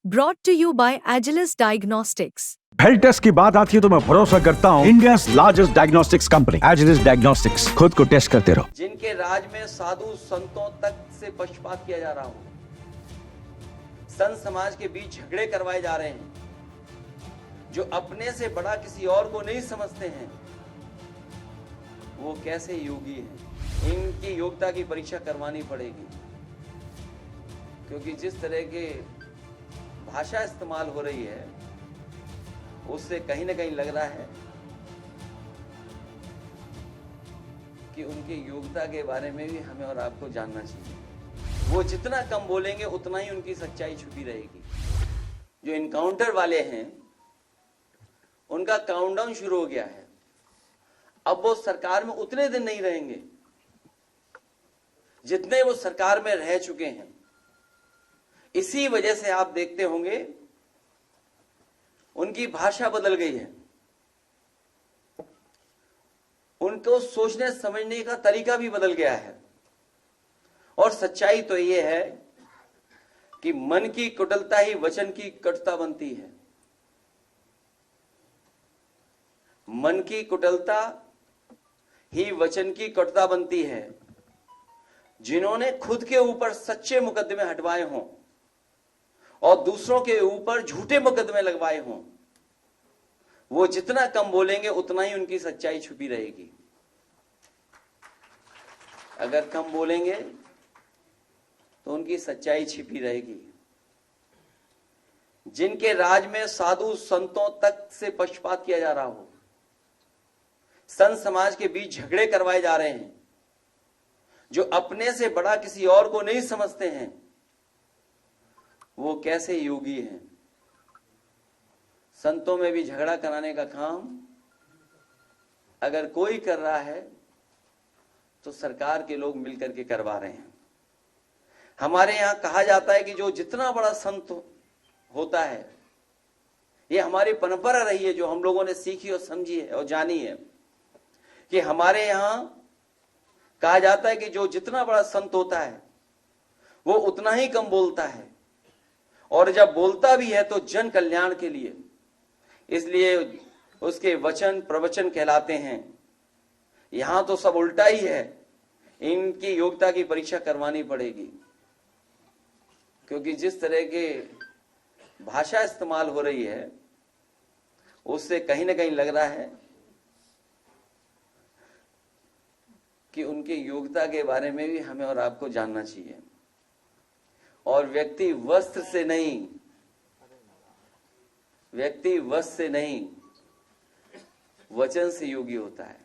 Brought to you by Agilus Diagnostics. Health test की बात आती है तो मैं भरोसा करता हूँ India's largest diagnostics company Agilus diagnostics. खुद को टेस्ट करते रहो। जिनके राज में साधु संतों तक से पक्षपात किया जा रहा हो, संत समाज के बीच झगड़े करवाए जा रहे हैं, जो अपने से बड़ा किसी और को नहीं समझते हैं, वो कैसे योगी हैं? इनकी योग्यता की परीक्षा करवानी पड़ेगी, क्योंकि जिस तरह के भाषा इस्तेमाल हो रही है उससे कहीं ना कहीं लग रहा है कि उनकी योग्यता के बारे में भी हमें और आपको जानना चाहिए। वो जितना कम बोलेंगे उतना ही उनकी सच्चाई छुपी रहेगी। जो इनकाउंटर वाले हैं उनका काउंटडाउन शुरू हो गया है। अब वो सरकार में उतने दिन नहीं रहेंगे जितने वो सरकार में रह चुके हैं। इसी वजह से आप देखते होंगे उनकी भाषा बदल गई है, उनको सोचने समझने का तरीका भी बदल गया है। और सच्चाई तो यह है कि मन की कुटिलता ही वचन की कटुता बनती है। मन की कुटिलता ही वचन की कटुता बनती है। जिन्होंने खुद के ऊपर सच्चे मुकदमे हटवाए हों और दूसरों के ऊपर झूठे मुकदमे लगवाए हों, वो जितना कम बोलेंगे उतना ही उनकी सच्चाई छुपी रहेगी। अगर कम बोलेंगे तो उनकी सच्चाई छिपी रहेगी। जिनके राज में साधु संतों तक से पक्षपात किया जा रहा हो, संत समाज के बीच झगड़े करवाए जा रहे हैं, जो अपने से बड़ा किसी और को नहीं समझते हैं, वो कैसे योगी हैं? संतों में भी झगड़ा कराने का काम अगर कोई कर रहा है तो सरकार के लोग मिलकर के करवा रहे हैं। हमारे यहां कहा जाता है कि जो जितना बड़ा संत होता है, ये हमारी परंपरा रही है जो हम लोगों ने सीखी और समझी है और जानी है, कि हमारे यहां कहा जाता है कि जो जितना बड़ा संत होता है वो उतना ही कम बोलता है, और जब बोलता भी है तो जन कल्याण के लिए, इसलिए उसके वचन प्रवचन कहलाते हैं। यहां तो सब उल्टा ही है। इनकी योग्यता की परीक्षा करवानी पड़ेगी, क्योंकि जिस तरह के भाषा इस्तेमाल हो रही है उससे कहीं ना कहीं लग रहा है कि उनकी योग्यता के बारे में भी हमें और आपको जानना चाहिए। और व्यक्ति वस्त्र से नहीं, वचन से योगी होता है।